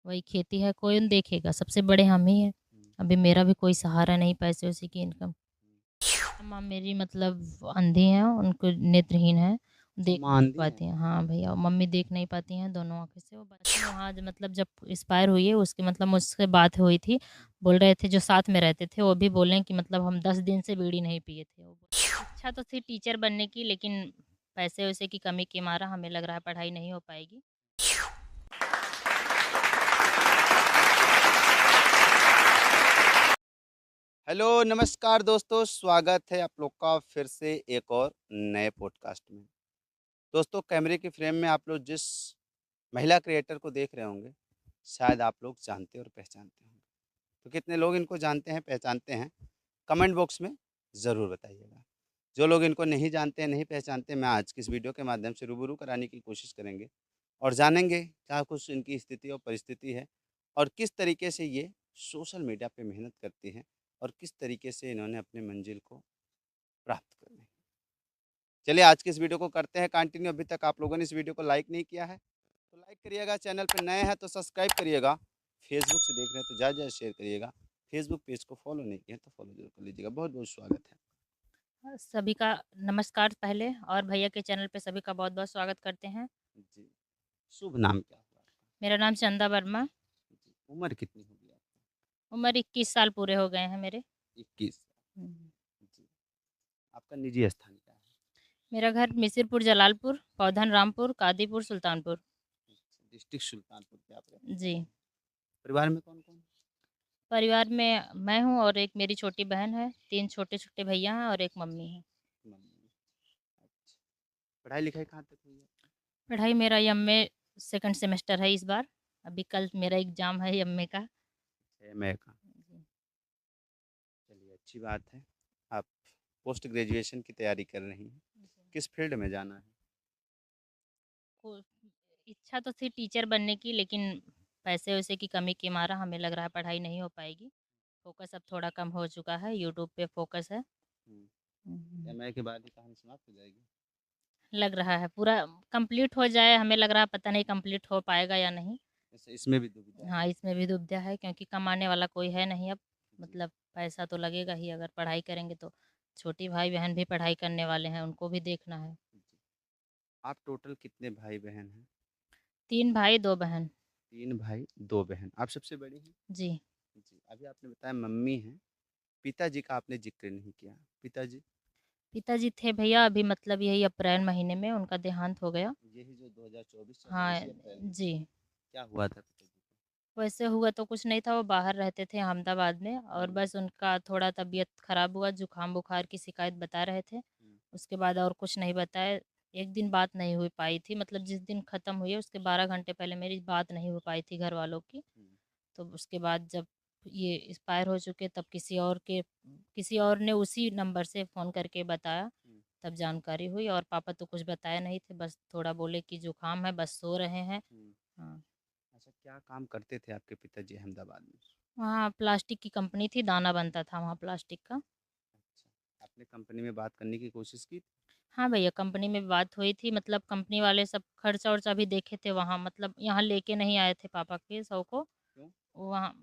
वही खेती है, कौन देखेगा? सबसे बड़े हम ही हैं। हुँ, अभी मेरा भी कोई सहारा नहीं पैसे-वैसे की इनकम। माँ मेरी मतलब अंधी हैं, उनको नेत्रहीन हैं, अच्छा देख माँ नहीं अंधी हैं? पाती हैं। हाँ भैया, और मम्मी देख नहीं पाती हैं दोनों आँखों से। वो बच्चे वहाँ मतलब जब एक्सपायर हुई है, उसकी मतलब मुझसे बात हुई थी। बोल रहे थे जो साथ में रहते थे, वो भी बोले कि मतलब हम 10 दिन से बीड़ी नहीं पिए थे। वो इच्छा तो थी टीचर बनने की, लेकिन पैसे-वैसे की कमी के मारा हमें लग रहा है पढ़ाई नहीं हो पाएगी। हेलो, नमस्कार दोस्तों, स्वागत है आप लोग का फिर से एक और नए पॉडकास्ट में। दोस्तों कैमरे की फ्रेम में आप लोग जिस महिला क्रिएटर को देख रहे होंगे, शायद आप लोग जानते और पहचानते होंगे। तो कितने लोग इनको जानते हैं, पहचानते हैं? कमेंट बॉक्स में ज़रूर बताइएगा। जो लोग इनको नहीं जानते हैं, नहीं पहचानते, मैं आज की इस वीडियो के माध्यम से रूबरू कराने की कोशिश करेंगे और जानेंगे क्या कुछ इनकी स्थिति और परिस्थिति है और किस तरीके से ये सोशल मीडिया पे मेहनत करती हैं और किस तरीके से इन्होंने अपनी मंजिल को प्राप्त करनी है। चलिए आज की इस वीडियो को करते हैं कंटिन्यू। अभी तक आप लोगों ने इस वीडियो को लाइक नहीं किया है तो लाइक करिएगा, चैनल पर नए हैं तो सब्सक्राइब करिएगा, फेसबुक से देख रहे हैं तो ज़्यादा ज़्यादा शेयर करिएगा, फेसबुक पेज को फॉलो नहीं किया तो फॉलो जरूर कर लीजिएगा। बहुत बहुत स्वागत है। सभी का नमस्कार पहले, और भैया के चैनल पे सभी का बहुत-बहुत स्वागत करते हैं। जी, शुभ नाम क्या हुआ आपका? मेरा नाम चंदा वर्मा, जी, उम्र कितनी होगी आपकी? उम्र 21 साल पूरे हो गए हैं मेरे। 21। हुँ। जी, आपका निजी स्थान क्या है? मेरा घर मिसिरपुर जलालपुर, पौधन रामपुर, कादीपुर, सुल्तानपुर। अच्छा, डिस्ट्रिक्ट सुल्तानपुर पे आप रहती हैं। जी। परिवार में कौन-कौन है? परिवार में मैं हूँ और एक मेरी छोटी बहन है, 3 छोटे-छोटे भैया हैं और एक मम्मी है। मम्मी। अच्छा, पढ़ाई-लिखाई कहाँ तक हुई है? पढ़ाई मेरा एमए सेकंड सेमेस्टर है इस बार। अभी कल मेरा एग्ज़ाम है एमए का। एमए का। जी। चलिए अच्छी बात है। आप पोस्ट ग्रेजुएशन की तैयारी कर रही हैं। किस फ़ील्ड में जाना है? को इच्छा तो थी टीचर बनने की, लेकिन पैसे-वैसे की कमी के मारा हमें लग रहा है पढ़ाई नहीं हो पाएगी। फ़ोकस अब थोड़ा कम हो चुका है, यूट्यूब पे फ़ोकस है। हुँ, हुँ, हुँ। एमए के बाद ही कहानी समाप्त हो जाएगी? लग रहा है पूरा कंप्लीट हो जाए, हमें लग रहा है पता नहीं कंप्लीट हो पाएगा या नहीं। वैसे इसमें भी दुविधा है। हाँ, इसमें भी दुविधा है क्योंकि कमाने वाला कोई है नहीं अब। जी, मतलब पैसा तो लगेगा ही, अगर पढ़ाई करेंगे तो। छोटी भाई-बहन भी पढ़ाई करने वाले हैं, उनको भी देखना है। जी। आप टोटल कितने भाई-बहन हैं? 3 भाई 2 बहन। 3 भाई, 2 बहन। आप सबसे बड़ी हैं? जी। जी, अभी आपने बताया मम्मी हैं, पिताजी का आपने ज़िक्र नहीं किया। पिताजी? पिताजी थे भैया, अभी मतलब यही अप्रैल महीने में उनका देहांत हो गया। यही जो 2024 चल रहा है हाँ, इसी अप्रैल में? जी। क्या हुआ था पिताजी को? वैसे हुआ तो कुछ नहीं था, वो बाहर रहते थे अहमदाबाद में, और हुँ, बस उनका थोड़ा तबीयत ख़राब हुआ, जुकाम-बुखार की शिकायत बता रहे थे। हुँ, उसके बाद और कुछ नहीं बताए। 1 दिन बात नहीं हो पाई थी, मतलब जिस दिन ख़त्म हुई है उसके 12 घंटे पहले मेरी बात नहीं हो पाई थी घरवालों की। हुँ, तो उसके बाद जब ये एक्सपायर हो चुके, तब किसी और ने उसी नंबर से फ़ोन करके बताया, हुँ, तब जानकारी हुई। और पापा तो कुछ बताए नहीं थे, बस थोड़ा बोले कि जुकाम है, बस सो रहे हैं। हुँ। हाँ। अच्छा, क्या काम करते थे आपके पिताजी अहमदाबाद में? वहाँ प्लास्टिक की कंपनी थी, दाना बनता था वहाँ प्लास्टिक का। अच्छा, आपने कंपनी में बात करने की कोशिश की? हाँ भैया, कंपनी में बात हुई थी, मतलब कंपनी वाले सब खर्चा-वर्चा भी देखे थे वहाँ, मतलब यहाँ लेके नहीं आए थे पापा के शव को। क्यों? वहाँ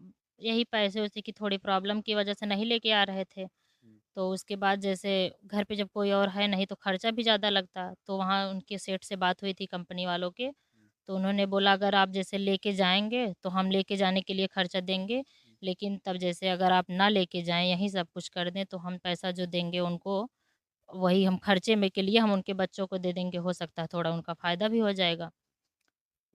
यही पैसे-वैसे की थोड़ी प्रॉब्लम की वजह से नहीं लेके आ रहे थे। हुँ, तो उसके बाद जैसे घर पे जब कोई और है नहीं तो खर्चा भी ज़्यादा लगता, तो वहाँ उनके सेठ से बात हुई थी कंपनी वालों के। हुँ, तो उन्होंने बोला अगर आप जैसे लेके जाएँगे तो हम लेके जाने के लिए खर्चा देंगे, हुँ, लेकिन तब जैसे अगर आप ना लेके जाएँ, यहीं सब कुछ कर दें, तो हम पैसा जो देंगे उनको, वही हम खर्चे में के लिए हम उनके बच्चों को दे देंगे, हो सकता है थोड़ा उनका फ़ायदा भी हो जाएगा।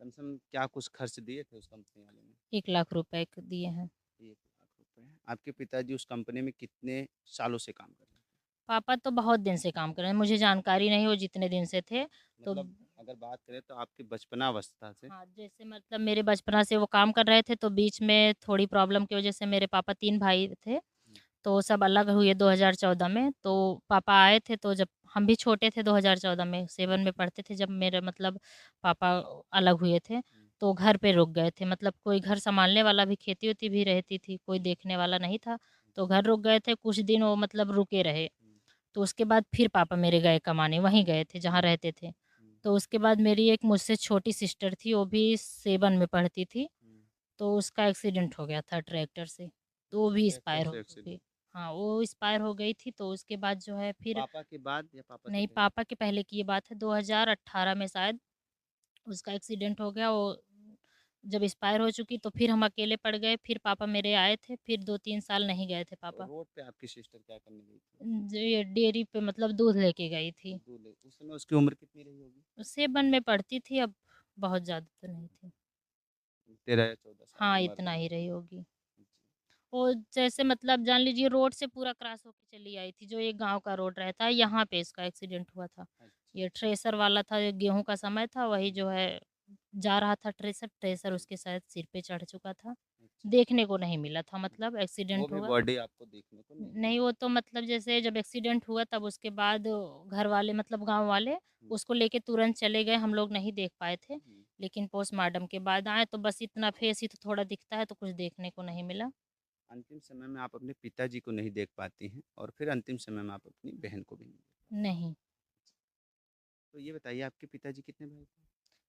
लम सम क्या कुछ खर्च दिए थे उस कंपनी वाले ने? 1 लाख रुपए क दिए हैं। 1 लाख रुपए। आपके पिताजी उस कंपनी में कितने सालों से काम कर रहे थे? पापा तो बहुत दिन से काम कर रहे हैं, मुझे जानकारी नहीं वो जितने दिन से थे। तो मतलब अगर बात करें तो आपकी बचपनावस्था से हाँ, जैसे मतलब मेरे बचपना से वो काम कर रहे थे, तो बीच में थोड़ी प्रॉब्लम की वज़ह से मेरे पापा 3 भाई थे, हुँ, तो सब अलग हुए 2014 में। तो पापा आए थे, तो जब हम भी छोटे थे 2014 में, 7 में पढ़ते थे जब मेरे मतलब पापा अलग हुए थे, हुँ, तो घर पे रुक गए थे। मतलब कोई घर सँभालने वाला भी, खेती-वेती भी रहती थी, कोई देखने वाला नहीं था, तो घर रुक गए थे, कुछ दिन वो मतलब रुके रहे। हुँ, तो उसके बाद फिर पापा मेरे गए कमाने, वहीं गए थे जहाँ हुँ, रहते थे। हुँ, तो उसके बाद मेरी एक मुझसे छोटी सिस्टर थी, वो भी 7 में पढ़ती थी। हुँ, तो उसका एक्सीडेंट हो गया था ट्रैक्टर से, तो वो भी ट्रैक्टर एक्सपायर हो से गई। एक्सीडेंट। हाँ, वो एक्सपायर हो गई थी, तो उसके बाद जो है फिर पापा के बाद या पापा से नहीं, पहले? पापा के पहले की ये बात है, 2018 में शायद उसका एक्सीडेंट हो गया। वो जब एक्सपायर हो चुकी तो फिर हम अकेले पड़ गए, फिर पापा मेरे आए थे, फिर 2-3 साल नहीं गए थे तो पापा। रोड पे आपकी सिस्टर क्या करने गई थी? ये डेयरी पे मतलब दूध लेके गई थी। दूल्हे उस समय उसकी उम्र कितनी रही होगी? सेवन में पढ़ती थी, अब बहुत ज़्यादा तो नहीं थी। 13 या 14 साल हाँ, उम्र इतना रही ही होगी। रही होगी। जी। वो जैसे मतलब जान लीजिए रोड से पूरा क्रॉस होके चली आई थी, जो एक गाँव का रोड रहता है, यहाँ पे इसका एक्सीडेंट हुआ था। अच्छा। ये थ्रेसर वाला था, ये गेहूँ का समय था, वही हम्म, जो है जा रहा था थ्रेसर, थ्रेसर उसके शायद सिर पे चढ़ चुका था। अच्छा। देखने को नहीं मिला था, हम्म, मतलब वो एक्सीडेंट भी हुआ। बॉडी आपको देखने को नहीं नहीं, मिली। वो तो मतलब जैसे जब एक्सीडेंट हुआ तब उसके बाद घर वाले मतलब गाँव वाले हम्म, उसको लेके तुरंत चले गए, हम लोग नहीं देख पाए थे। हम्म। लेकिन पोस्टमार्टम के बाद आए तो बस इतना फेस ही तो थोड़ा दिखता है, तो कुछ देखने को नहीं मिला। अंतिम समय में आप अपने पिताजी को नहीं देख पाती हैं और फिर अंतिम समय में आप अपनी बहन को भी नहीं देख पाती। नहीं, तो ये बताइए आपके पिताजी कितने भाई थे?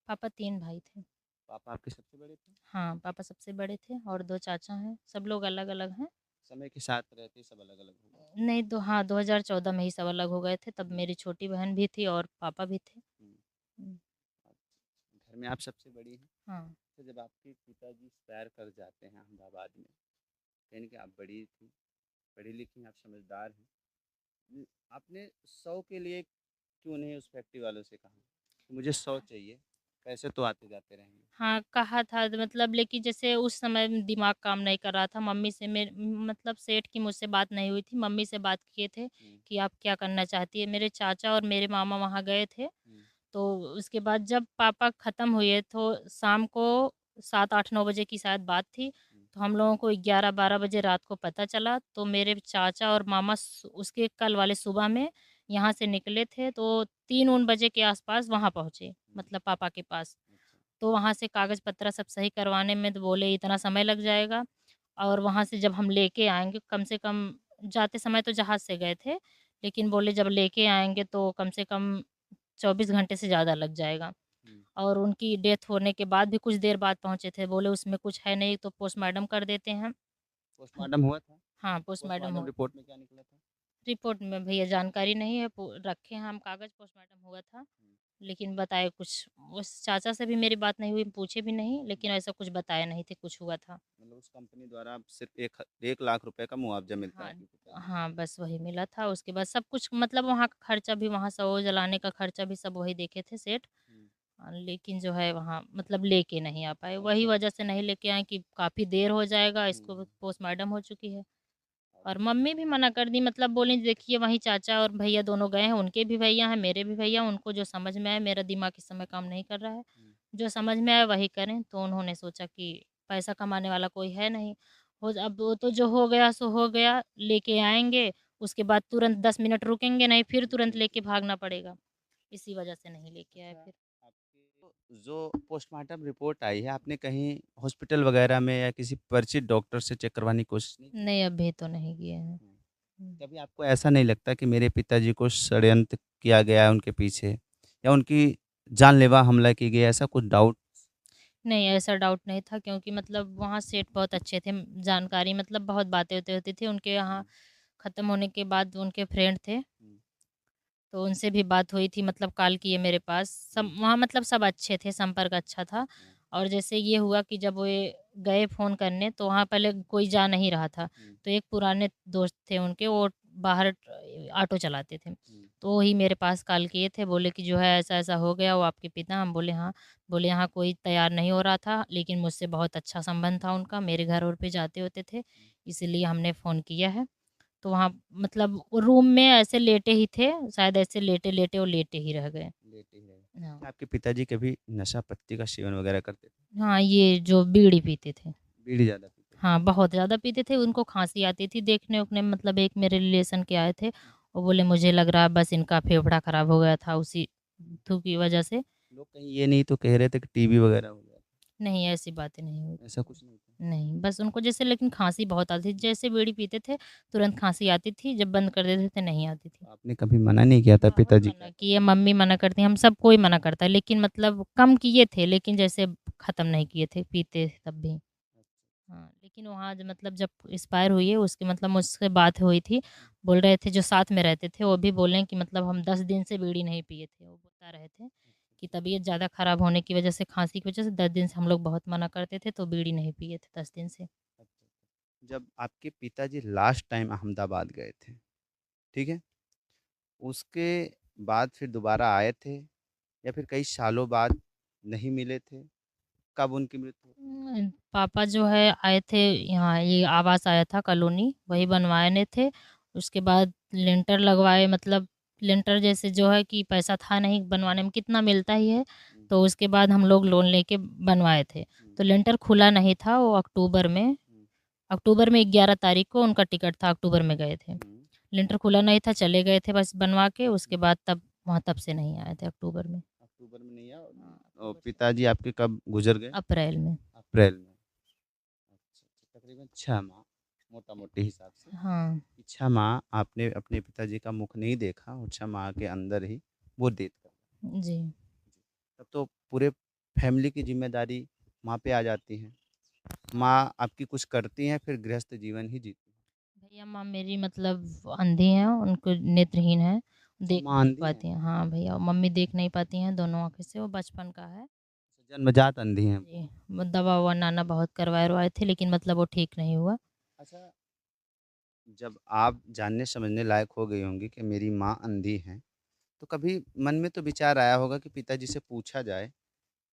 पापा 3 भाई थे। पापा आपके सबसे बड़े थे? हाँ, पापा सबसे बड़े थे और 2 चाचा हैं, सब लोग अलग-अलग हैं। समय के साथ रहते सब अलग-अलग हो गए। नहीं तो हाँ, 2014 में ही सब अलग हो गए थे, तब हुँ, मेरी छोटी बहन भी थी और पापा भी थे। हुँ। हुँ, अच्छा, घर में आप सबसे बड़ी हैं। हाँ। तो जब आपके पिताजी एक्सपायर कर जाते हैं अहमदाबाद में, यानी कि आप बड़ी थी, पढ़ी-लिखी हैं, आप समझदार हैं। आपने 100 के लिए क्यों नहीं उस फैक्ट्री वालों से कहा कि मुझे 100 चाहिए, पैसे तो आते-जाते रहेंगे? हाँ, कहा था मतलब लेकिन जैसे उस समय दिमाग काम नहीं कर रहा था। मम्मी से मतलब सेठ की मुझसे बात नहीं हुई थी। मम्मी से बात किए थे हुँ, कि आप क्या करना चाहती है? मेरे चाचा और मेरे मामा वहाँ गए थे। हुँ, तो उसके बाद जब पापा ख़त्म हुए तो शाम को 7, 8, 9 बजे की शायद बात थी। हुँ, तो हम लोगों को 11, 12 बजे रात को पता चला। तो मेरे चाचा और मामा उसके कल वाले सुबह में यहाँ से निकले थे। तो 3-3 बजे के आस-पास वहाँ पहुँचे, हुँ, मतलब पापा के पास। अच्छा, तो वहाँ से कागज़-पत्तर सब सही करवाने में तो बोले इतना समय लग जाएगा और वहाँ से जब हम लेके आएँगे कम से कम, जाते समय तो जहाज़ से गए थे, लेकिन बोले जब लेके आएँगे तो कम से कम 24 घंटे से ज़्यादा लग जाएगा। हुँ। और उनकी डेथ होने के बाद भी कुछ देर बाद पहुँचे थे, बोले उसमें कुछ है नहीं तो पोस्टमार्टम कर देते हैं। पोस्टमार्टम हुआ था? हाँ, पोस्टमार्टम पोस्टमार्टम हुआ। रिपोर्ट में क्या निकला था? रिपोर्ट में भैया जानकारी नहीं है, रखे हैं हम कागज़, पोस्टमार्टम हुआ था। हुँ, लेकिन बताए कुछ, उस चाचा से भी मेरी बात नहीं हुई, पूछे भी नहीं, हुँ। लेकिन ऐसा कुछ बताए नहीं थे, कुछ हुआ था। मतलब उस कंपनी द्वारा सिर्फ़ 1 लाख रुपए का मुआवज़ा मिलता है हाँ, आपके पिताजी को। हाँ, बस वही मिला था, उसके बाद सब कुछ मतलब वहाँ का खर्चा भी, वहाँ शव जलाने का खर्चा भी सब वही देखे थे सेठ। हुँ, लेकिन जो है वहाँ मतलब लेके नहीं आ पाए, वही अच्छा, वजह से नहीं लेके आए कि काफ़ी देर हो जाएगा, हुँ, इसको हुँ। पोस्टमार्टम हो चुकी है। और अच्छा, मम्मी भी मना कर दी, मतलब बोली देखिए वहीं चाचा और भैया दोनों गए हैं, उनके भी भैया हैं, मेरे भी भैया, उनको जो समझ में आए, मेरा दिमाग इस समय काम नहीं कर रहा है, हुँ, जो समझ में आए वही करें। तो उन्होंने सोचा कि पैसा कमाने वाला कोई है नहीं, हो अब वो तो जो हो गया सो हो गया, लेके आएँगे, उसके बाद तुरंत 10 मिनट रुकेंगे नहीं, फिर तुरंत जी, लेके जी। भागना पड़ेगा। इसी वजह से नहीं लेके आए अच्छा, फिर। आपके जो पोस्टमार्टम रिपोर्ट आई है, आपने कहीं हॉस्पिटल वगैरह में या किसी परिचित डॉक्टर से चेक करवाने की कोशिश नहीं की? नहीं, अभी तो नहीं किए हैं। हुँ। हुँ। कभी आपको ऐसा नहीं लगता कि मेरे पिताजी को षड्यंत्र किया गया है उनके पीछे या उनकी जानलेवा हमला की गई है, ऐसा कुछ डाउट? नहीं, ऐसा डाउट नहीं था क्योंकि मतलब वहाँ सेठ बहुत अच्छे थे, जानकारी मतलब बहुत बातें-वातें होती थी। उनके यहाँ हुँ, ख़त्म होने के बाद उनके फ्रेंड थे, हुँ, तो उनसे भी बात हुई थी, मतलब कॉल किए मेरे पास। सब हुँ, वहाँ मतलब सब अच्छे थे, संपर्क अच्छा था। हुँ, और जैसे ये हुआ कि जब वे गए फ़ोन करने तो वहाँ पहले कोई जा नहीं रहा था। हुँ, तो एक पुराने दोस्त थे उनके, वो बाहर ऑटो चलाते थे। हुँ, तो वही मेरे पास कॉल किए थे, बोले कि जो है ऐसा-ऐसा हो गया, वो आपके पिता। हम बोले हाँ। बोले यहाँ कोई तैयार नहीं हो रहा था, लेकिन मुझसे बहुत अच्छा संबंध था उनका, मेरे घर और पे जाते होते थे, हुँ, इसीलिए हमने फ़ोन किया है। तो वहाँ मतलब वो रूम में ऐसे लेटे ही थे, शायद ऐसे लेटे-लेटे वो लेटे ही रह गए। लेटे ही रहे। हाँ। क्या आपके पिताजी कभी नशा पत्ती का सेवन वगैरह करते थे? हाँ, ये जो बीड़ी पीते थे। बीड़ी ज़्यादा पीते थे? हाँ, बहुत ज़्यादा पीते थे, उनको खाँसी आती थी। देखने-उखने में मतलब एक मेरे रिलेशन के आए थे, हुँ, वो बोले मुझे लग रहा है बस इनका फेफड़ा खराब हो गया था उसी हुँ। थू की वजह से। लोग कहीं ये नहीं तो कह रहे थे कि टीबी वगैरह हो गया? नहीं, ऐसी बातें नहीं हुई ऐसा थी। कुछ नहीं था? नहीं, बस उनको जैसे लेकिन खाँसी बहुत आती थी, हुँ। जैसे बीड़ी पीते थे, तुरंत खाँसी आती थी, जब बंद कर देते थे नहीं आती थी। आपने कभी मना नहीं किया था बहुत पिताजी मना का? किए, मम्मी मना करती हैं, हम सब कोई मना करता है, लेकिन मतलब कम किए थे, लेकिन जैसे ख़त्म नहीं किए थे, पीते तब भी। हाँ, लेकिन वहाँ मतलब जब एक्सपायर हुई है उसकी मतलब मुझसे बात हुई थी, बोल रहे थे जो साथ में रहते थे वो भी बोले कि मतलब हम 10 दिन से बीड़ी नहीं पिए थे। वो बता रहे थे कि तबीयत ज़्यादा ख़राब होने की वज़ह से, खाँसी की वज़ह से 10 दिन से हम लोग बहुत मना करते थे तो बीड़ी नहीं पिए थे 10 दिन से। जब आपके पिताजी लास्ट टाइम अहमदाबाद गए थे, ठीक है? उसके बाद फिर दोबारा आए थे या फिर कई सालों बाद नहीं मिले थे? कब उनकी मृत्यु हुई? पापा जो है आए थे यहाँ, ये आवास आया था कॉलोनी, वही बनवाने थे। उसके बाद लिंटर लगवाए, मतलब लिंटर जैसे जो है कि पैसा था नहीं बनवाने में, कितना मिलता ही है। हुँ, तो उसके बाद हम लोग लोन लेके बनवाए थे। हुँ, तो लिंटर खुला नहीं था, वो हुँ, अक्टूबर में 11 तारीख को उनका टिकट था, अक्टूबर में गए थे। हुँ। लिंटर खुला नहीं था, चले गए थे बस बनवा के, उसके हुँ। बाद तब से नहीं आए थे अक्टूबर में। अक्टूबर में नहीं आया हाँ, और अक्टूबर से पिताजी आपके कब गुज़र गए? अप्रैल में। अप्रैल में। अच्छा, अच्छा, तकरीबन 6 माह, मोटा-मोटी हिसाब से। हाँ, कि 6 माह आपने अपने पिताजी का मुख नहीं देखा और 6 माह के अंदर ही वो डेथ कर गए। जी। जी, तब तो पूरे फैमिली की ज़िम्मेदारी माँ पे आ जाती है। माँ आपकी कुछ करती हैं, फिर गृहस्थ जीवन ही जीती हैं। भैया माँ मेरी मतलब अंधी हैं, उनको नेत्रहीन है, अच्छा, देख माँ नहीं अंधी हैं? पाती हैं। हाँ भैया, मम्मी देख नहीं पाती हैं दोनों आँखों से, वो बचपन का है। अच्छा, जन्मजात अंधी हैं। जी, वो दवा-ववा नाना बहुत करवाए-वरवाए थे लेकिन मतलब वो ठीक नहीं हुआ। अच्छा, जब आप जानने समझने लायक हो गई होंगी कि मेरी माँ अंधी हैं, तो कभी मन में तो विचार आया होगा कि पिताजी से पूछा जाए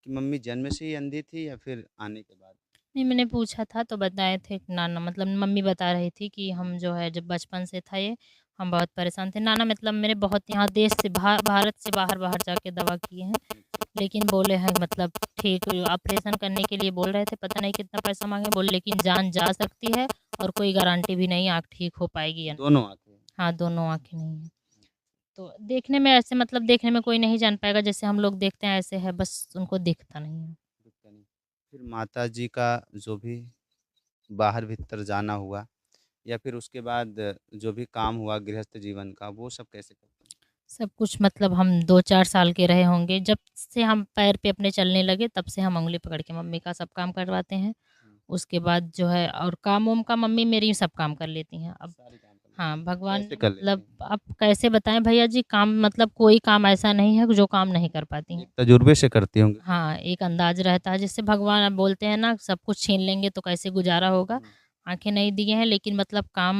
कि मम्मी जन्म से ही अंधी थी या फिर आने के बाद? नहीं, मैंने पूछा था तो बताए थे कि नाना, मतलब मम्मी बता रही थी कि हुँ, हम जो है जब बचपन से था ये, हम बहुत परेशान थे। नाना मतलब मेरे बहुत यहाँ देश से भारत से बाहर-बाहर जाके दवा किए हैं, अच्छा, लेकिन बोले हैं मतलब ठीक ऑपरेशन करने के लिए बोल रहे थे, पता नहीं कितना पैसा माँगे, बोले लेकिन जान जा सकती है और कोई गारंटी भी नहीं आँख ठीक हो पाएगी या नहीं। दोनों आँखें? हाँ, दोनों आँखें नहीं हैं। तो देखने में ऐसे, मतलब देखने में कोई नहीं जान पाएगा, जैसे हम लोग देखते हैं ऐसे है, बस उनको दिखता नहीं है। दिखता नहीं। फिर माताजी का जो भी बाहर-भीतर जाना हुआ या फिर उसके बाद जो भी काम हुआ गृहस्थ जीवन का, वो सब कैसे करते हैं? सब कुछ मतलब हम 2-4 साल के रहे होंगे, जब से हम पैर पे अपने चलने लगे तब से हम उँगली पकड़ के मम्मी का सब काम करवाते हैं। हुँ, उसके बाद जो है और काम-वाम का मम्मी मेरी सब काम कर लेती हैं। अब सारे काम कर लेती हाँ, हैं। भगवान कैसे ने कर लेती मतलब हैं? अब कैसे बताएँ भैया जी, काम मतलब कोई काम ऐसा नहीं है जो काम नहीं कर पाती एक हैं। तजुर्बे से करती होंगी फिर? हाँ, एक अंदाज़ रहता है, जिससे भगवान अब बोलते हैं ना सब कुछ छीन लेंगे तो कैसे गुज़ारा होगा। हुँ। आँखें नहीं दिए हैं लेकिन मतलब काम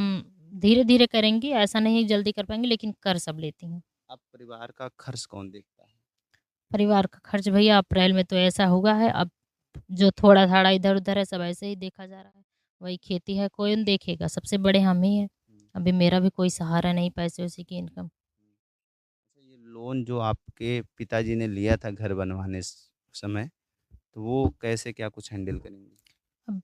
धीरे-धीरे करेंगी, ऐसा नहीं है जल्दी कर पाएँगी लेकिन कर सब लेती हैं। अब परिवार का खर्च कौन देखता है? परिवार का खर्च भैया अप्रैल में तो ऐसा हुआ है, अब जो थोड़ा-थाड़ा इधर-उधर है सब ऐसे ही देखा जा रहा है। वही खेती है, कौन देखेगा? सबसे बड़े हम ही हैं। हुँ, अभी मेरा भी कोई सहारा नहीं पैसे-वैसे की इनकम। हुँ। अच्छा, ये लोन जो आपके पिताजी ने लिया था घर बनवाने समय, तो वो कैसे क्या कुछ हैंडल करेंगी? अब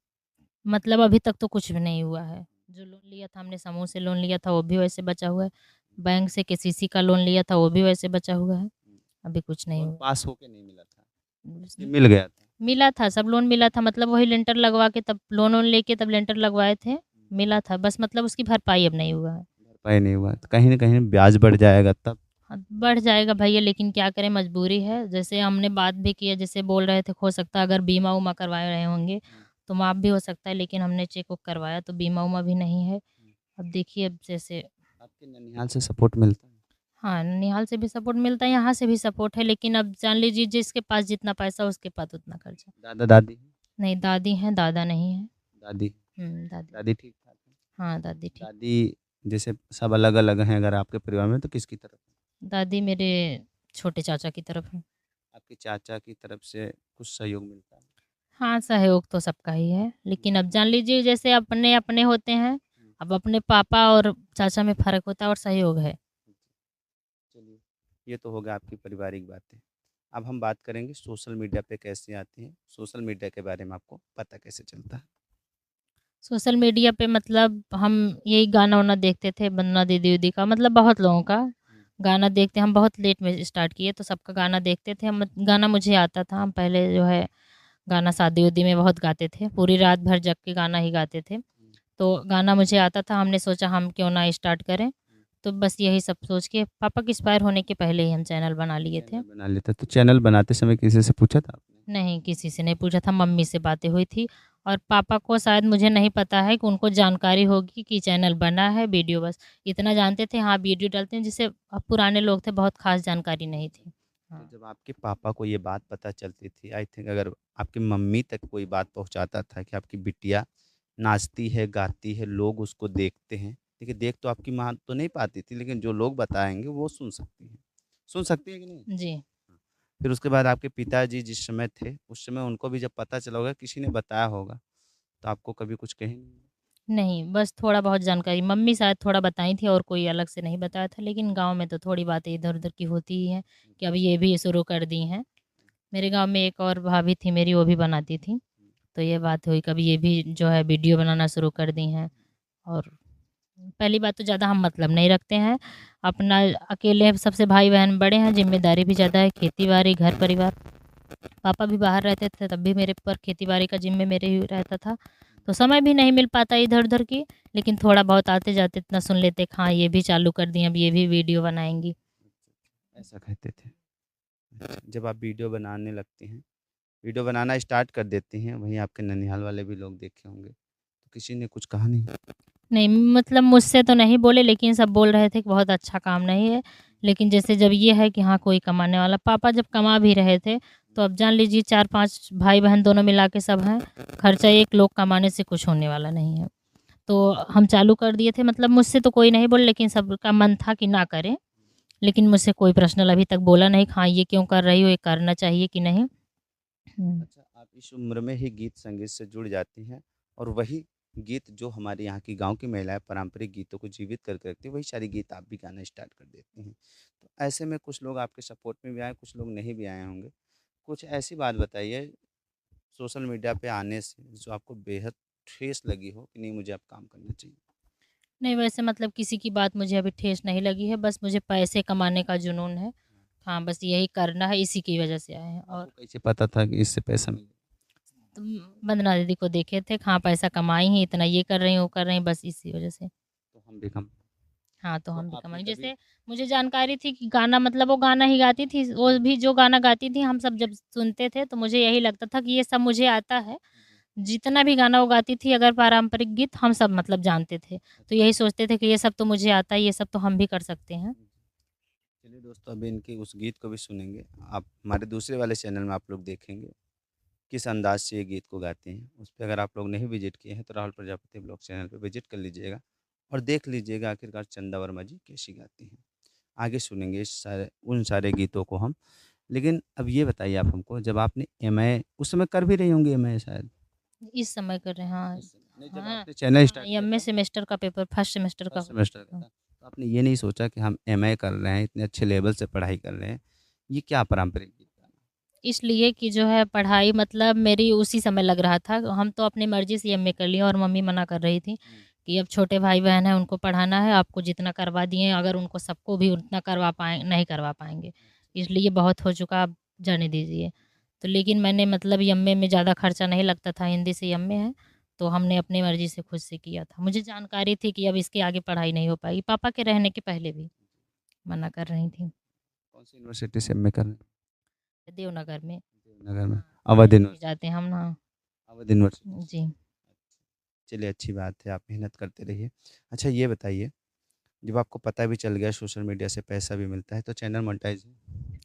मतलब अभी तक तो कुछ भी नहीं हुआ है। जो लोन लिया था हमने, समूह से लोन लिया था वो भी वैसे बचा हुआ है। बैंक से केसीसी का लोन लिया था वो भी वैसे बचा हुआ है। हुँ, अभी कुछ नहीं लोन हुआ। पास होके नहीं मिला था बस कि मिल गया था? मिला था, सब लोन मिला था, मतलब वही लिंटर लगवा के तब लोन-वोन लेके तब लिंटर लगवाए थे, हुँ, मिला था। बस मतलब उसकी भरपाई अब नहीं हुआ है। भरपाई नहीं हुआ, तो कहीं न कहीं ब्याज बढ़ जाएगा तब? हाँ, बढ़ जाएगा भैया लेकिन क्या करें, मजबूरी है। जैसे हमने बात भी की है, जैसे बोल रहे थे हो सकता है अगर बीमा-वूमा करवाए रहे होंगे, हुँ, तो माफ़ भी हो सकता है, लेकिन हमने चेक-वुक करवाया तो बीमा-वूमा भी नहीं है। हुँ। अब देखिए अब जैसे आपके ननिहाल से सपोर्ट मिलता है? हाँ, ननिहाल से भी सपोर्ट मिलता है, यहाँ से भी सपोर्ट है, लेकिन अब जान लीजिए जिसके पास जितना पैसा उसके पास उतना खर्चा। दादा-दादी हैं? नहीं, दादी हैं, दादा नहीं हैं। दादी दादी। दादी ठीक-ठाक हैं? हाँ, दादी ठीक। दादी जैसे सब अलग-अलग हैं अगर आपके परिवार में तो किसकी तरफ हैं? दादी मेरे छोटे चाचा की तरफ हैं। आपके चाचा की तरफ से कुछ सहयोग मिलता है? हाँ, सहयोग तो सबका ही है, हुँ, लेकिन अब जान लीजिए जैसे अपने-अपने होते हैं, हुँ, अब अपने पापा और चाचा में फ़र्क होता है और सहयोग है। हुँ। चलिए, ये तो हो गया आपकी पारिवारिक बातें। अब हम बात करेंगे सोशल मीडिया पे कैसे आती हैं, सोशल मीडिया के बारे में आपको पता कैसे चलता है? सोशल मीडिया पे मतलब हम यही गाना-वाना देखते थे, वंदना दीदी-उदी का, मतलब बहुत लोगों का हुँ, गाना देखते, हम बहुत लेट में स्टार्ट किए तो सबका गाना देखते थे। हम गाना मुझे आता था, हम पहले जो है गाना शादी-वादी में बहुत गाते थे, पूरी रात भर जग के गाना ही गाते थे। हुँ, तो गाना मुझे आता था, हमने सोचा हम क्यों ना स्टार्ट करें, हुँ। तो बस यही सब सोच के पापा के एक्सपायर होने के पहले ही हम चैनल बना लिए थे। चैनल बना लेता तो चैनल बनाते समय किसी से पूछा था आपने? नहीं, किसी से नहीं पूछा था, मम्मी से बातें हुई थी और पापा को शायद मुझे नहीं पता है कि उनको जानकारी होगी कि चैनल बना है, वीडियो बस इतना जानते थे हाँ, वीडियो डालते हैं जिससे अब पुराने लोग थे बहुत ख़ास जानकारी नहीं थी। तो हाँ। जब आपके पापा को ये बात पता चलती थी, आई थिंक अगर आपकी मम्मी तक कोई बात पहुँचाता था कि आपकी बिटिया नाचती है, गाती है, लोग उसको देखते हैं। देखिए, देख तो आपकी माँ तो नहीं पाती थी, लेकिन जो लोग बताएँगे वो सुन सकती हैं। सुन सकती है कि नहीं? जी। हाँ। फिर उसके बाद आपके पिताजी जिस समय थे, उस समय उनको भी जब पता चला होगा, किसी ने बताया होगा, तो आपको कभी कुछ कहे नहीं? नहीं, बस थोड़ा बहुत जानकारी मम्मी शायद थोड़ा बताई थी और कोई अलग से नहीं बताया था, लेकिन गाँव में तो थोड़ी बातें इधर-उधर की होती ही हैं कि अब ये भी शुरू कर दी हैं। मेरे गाँव में एक और भाभी थी मेरी, वो भी बनाती थी, तो ये बात हुई कभी ये भी जो है वीडियो बनाना शुरू कर दी हैं। और पहली बात तो ज़्यादा हम मतलब नहीं रखते हैं, अपना अकेले सबसे भाई-बहन बड़े हैं, ज़िम्मेदारी भी ज़्यादा है, खेती-बाड़ी, घर-परिवार। पापा भी बाहर रहते थे तब भी मेरे ऊपर खेती-बाड़ी का ज़िम्मे मेरे ही रहता था, तो समय भी नहीं मिल पाता इधर-उधर की, लेकिन थोड़ा बहुत आते-जाते इतना सुन लेते कि हाँ, ये भी चालू कर दी, अब ये भी वीडियो बनाएँगी। ऐसा कहते थे। अच्छा, जब आप वीडियो बनाने लगती हैं, वीडियो बनाना स्टार्ट कर देती हैं, वहीं आपके ननिहाल वाले भी लोग देखे होंगे, तो किसी ने कुछ कहा नहीं? नहीं, मतलब मुझसे तो नहीं बोले लेकिन सब बोल रहे थे कि बहुत अच्छा काम नहीं है। लेकिन जैसे जब ये है कि हाँ, कोई कमाने वाला पापा जब कमा भी रहे थे, तो अब जान लीजिए 4-5 भाई-बहन दोनों मिला के सब हैं, खर्चा एक लोग कमाने से कुछ होने वाला नहीं है। तो हम चालू कर दिए थे मतलब मुझसे तो कोई नहीं बोले लेकिन सबका मन था कि ना करें। लेकिन मुझसे कोई पर्सनल अभी तक बोला नहीं कि हाँ, ये क्यों कर रही हो, ये करना चाहिए कि नहीं? हुँ। अच्छा, आप इस उम्र में ही गीत संगीत से जुड़ जाती हैं और वही गीत जो हमारे यहाँ की गाँव की महिलाएँ पारंपरिक गीतों को जीवित करके रखती हैं, वही सारी गीत आप भी गाना स्टार्ट कर देती हैं। तो ऐसे में कुछ लोग आपके सपोर्ट में भी आए, कुछ लोग नहीं भी आए होंगे। कुछ ऐसी बात बताइए सोशल मीडिया पे आने से जो आपको बेहद ठेस लगी हो कि नहीं मुझे अब काम करना चाहिए? नहीं वैसे मतलब किसी की बात मुझे अभी ठेस नहीं लगी है, बस मुझे पैसे कमाने का जुनून है। हाँ, बस यही करना है, इसी की वजह से आए हैं और आपको कैसे पता था कि इससे पैसा मिलेगा? तुम वंदना दीदी को देखे थे, हाँ, पैसा कमाई हैं, इतना ये कर रही हैं, वो कर रही हैं, बस इसी वजह से। तो हम भी कम हाँ, तो तो हम भी आपने कमाएँ। कभी जैसे मुझे जानकारी थी कि गाना मतलब वो गाना ही गाती थी, वो भी जो गाना गाती थी, हम सब जब सुनते थे, तो मुझे यही लगता था कि ये सब मुझे आता है। जितना भी गाना वो गाती थी, अगर पारंपरिक गीत, हम सब मतलब जानते थे। तो यही सोचते थे कि ये सब तो मुझे आता है, ये सब तो हम भी कर सकते हैं। चलिए दोस्तों अभी इनके उस गीत को भी सुनेंगे। आप हमारे दूसरे वाले चैनल में आप लोग देखेंगे, किस अंदाज़ से ये गीत को गाती हैं। उस पे अगर आप लोग नहीं विज़िट किए हैं तो राहुल प्रजापति ब्लॉग चैनल पे विज़िट कर लीजिएगा और देख लीजिएगा आखिरकार चंदा वर्मा जी कैसी गाती हैं। आगे सुनेंगे इस सारे उन सारे गीतों को हम। लेकिन अब ये बताइए आप हमको जब आपने एमए उस समय कर भी रही होंगी एमए शायद? इस समय कर रहे हैं, हाँ। इस समय नहीं जब हाँ, आपने चैनल हाँ, स्टार्ट किया एमए था सेमेस्टर का पेपर फर्स्ट सेमेस्टर का फर्स्ट हो सेमेस्टर का चुका। था, तो आपने ये नहीं सोचा कि हम एमए कर रहे हैं, इतने अच्छे लेवल से पढ़ाई कर रहे हैं, ये क्या पारंपरिक गीत गाना? इसलिए कि जो है पढ़ाई मतलब मेरी उसी समय लग रहा था। हम तो अपनी मर्ज़ी से एमए कर लिए और मम्मी मना कर रही थी हुँ, कि अब छोटे भाई-बहन हैं उनको पढ़ाना है, आपको जितना करवा दिए अगर उनको सबको भी उतना करवा पाएँ नहीं करवा पाएँगे। इसलिए बहुत हो चुका अब जाने दीजिए। तो लेकिन मैंने मतलब एमए में ज़्यादा खर्चा नहीं लगता था, हिंदी से एमए है, तो हमने अपनी मर्ज़ी से खुद से किया था। मुझे जानकारी थी कि अब इसके आगे पढ़ाई नहीं हो पाएगी, पापा के रहने के पहले भी मना कर रही थी। कौन-सी यूनिवर्सिटी से एमए कर रहे हैं? देवनगर में। देवनगर में, हाँ, अवध पढ़ने नहीं यूनिवर्सिटी जाते हम ना। अवध यूनिवर्सिटी से। जी। चलिए अच्छी बात है, आप मेहनत करते रहिए। अच्छा ये बताइए, जब आपको पता भी चल गया सोशल मीडिया से पैसा भी मिलता है, तो चैनल मोनेटाइज़ है?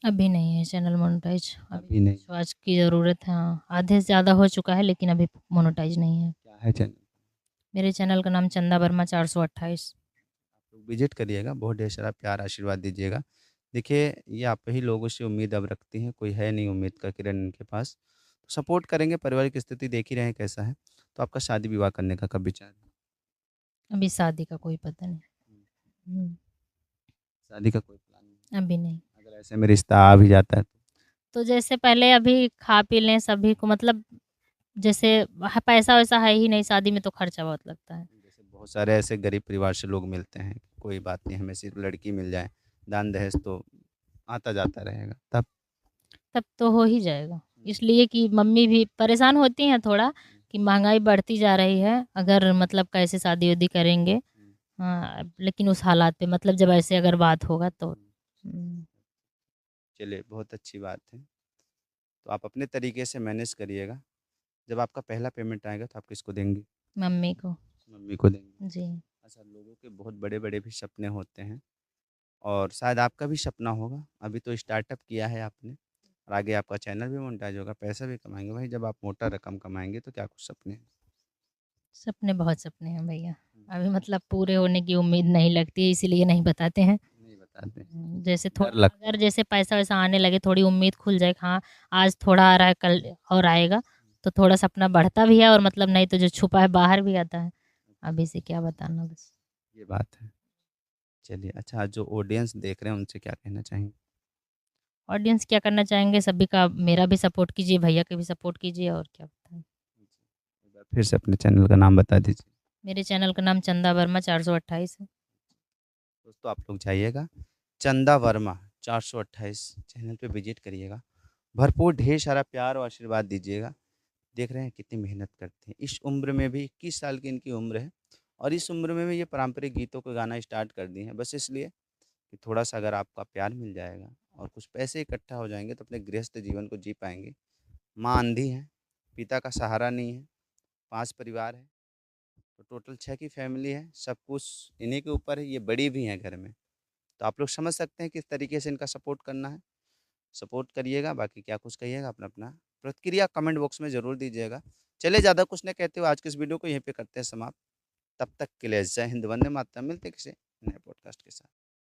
अभी नहीं है चैनल मोनेटाइज़, अभी अभी नहीं, विश्वास की ज़रूरत है हाँ, आधे से ज़्यादा हो चुका है लेकिन अभी मोनेटाइज़ नहीं है। क्या है चैनल? मेरे चैनल का नाम चंदा वर्मा 428। आप लोग विज़िट करिएगा, बहुत ढेर सारा प्यार आशीर्वाद दीजिएगा। देखिए, ये आप ही लोगों से उम्मीद अब रखती हैं, कोई है नहीं उम्मीद का किरण इनके पास। तो सपोर्ट करेंगे, पारिवारिक स्थिति देख ही रहे हैं कैसा है। तो आपका शादी-विवाह करने का कब विचार है? अभी शादी का कोई पता नहीं। हुँ, हुँ, शादी का कोई प्लान नहीं? अभी नहीं। अगर ऐसे में रिश्ता आ भी जाता है तो? तो जैसे पहले अभी खा पी लें सभी को मतलब जैसे पैसा-वैसा है ही नहीं, शादी में तो खर्चा बहुत लगता है। जैसे बहुत सारे ऐसे गरीब परिवार से लोग मिलते हैं, कोई बात नहीं हमें सिर्फ़ लड़की मिल जाए, दान-दहेज तो आता-जाता रहेगा। तब तब तो हो ही जाएगा। हुँ, इसलिए कि मम्मी भी परेशान होती हैं थोड़ा कि महँगाई बढ़ती जा रही है, अगर मतलब कैसे शादी-वादी करेंगे। हुँ, हाँ, लेकिन उस हालात पे मतलब जब ऐसे अगर बात होगा तो हुँ। हुँ, चलिए बहुत अच्छी बात है। तो आप अपने तरीके से मैनेज करिएगा। जब आपका पहला पेमेंट आएगा तो आप किसको देंगी? मम्मी को। मम्मी को देंगी। जी। अच्छा, लोगों के बहुत बड़े-बड़े भी सपने होते हैं और शायद आपका भी सपना होगा। अभी तो स्टार्टअप किया है आपने और आगे आपका चैनल भी मोनेटाइज़ होगा, पैसा भी कमाएँगे। भाई जब आप मोटा रकम कमाएँगे तो क्या कुछ सपने हैं? सपने बहुत सपने हैं भैया। हुँ, अभी मतलब पूरे होने की उम्मीद नहीं लगती है, इसीलिए नहीं बताते हैं। नहीं बताते। जैसे डर थोड़ा लगता अगर है। जैसे पैसा-वैसा आने लगे, थोड़ी उम्मीद खुल जाए कि हाँ, आज थोड़ा आ रहा है, कल और आएगा, तो थोड़ा सपना बढ़ता भी है और मतलब नहीं तो जो छुपा है बाहर भी आता है। अभी से क्या बताना बस। ये बात है। चलिए, अच्छा जो ऑडियंस देख रहे हैं उनसे क्या कहना चाहेंगे? ऑडियंस क्या करना चाहेंगे, सभी का मेरा भी सपोर्ट कीजिए, भैया का भी सपोर्ट कीजिए और क्या बताएँ। एक बार फिर से अपने चैनल का नाम बता दीजिए। मेरे चैनल का नाम चंदा वर्मा 428 है। दोस्तों आप लोग जाइएगा, चंदा वर्मा 428 चैनल पे विज़िट करिएगा। भरपूर ढेर सारा प्यार और आशीर्वाद दीजिएगा। देख रहे हैं कितनी मेहनत करते हैं। इस उम्र में भी 21 साल की इनकी उम्र है और इस उम्र में भी ये पारंपरिक गीतों को गाना स्टार्ट कर दिए हैं। बस इसलिए कि थोड़ा-सा अगर आपका प्यार मिल जाएगा और कुछ पैसे इकट्ठा हो जाएँगे तो अपने गृहस्थ जीवन को जी पाएँगे। माँ अंधी हैं, पिता का सहारा नहीं है, 5 परिवार है, तो टोटल 6 की फैमिली है। सब कुछ इन्हीं के ऊपर है, ये बड़ी भी हैं घर में। तो आप लोग समझ सकते हैं किस तरीके से इनका सपोर्ट करना है। सपोर्ट करिएगा, बाकी क्या कुछ कहिएगा अपना-अपना प्रतिक्रिया कमेंट बॉक्स में ज़रूर दीजिएगा। चलिए ज़्यादा कुछ नहीं कहते हुए आज की इस वीडियो को यहीं पे करते हैं समाप्त। तब तक के लिए जय हिंद, वंदे मातरम। मिलते हैं किसी नए पॉडकास्ट के साथ।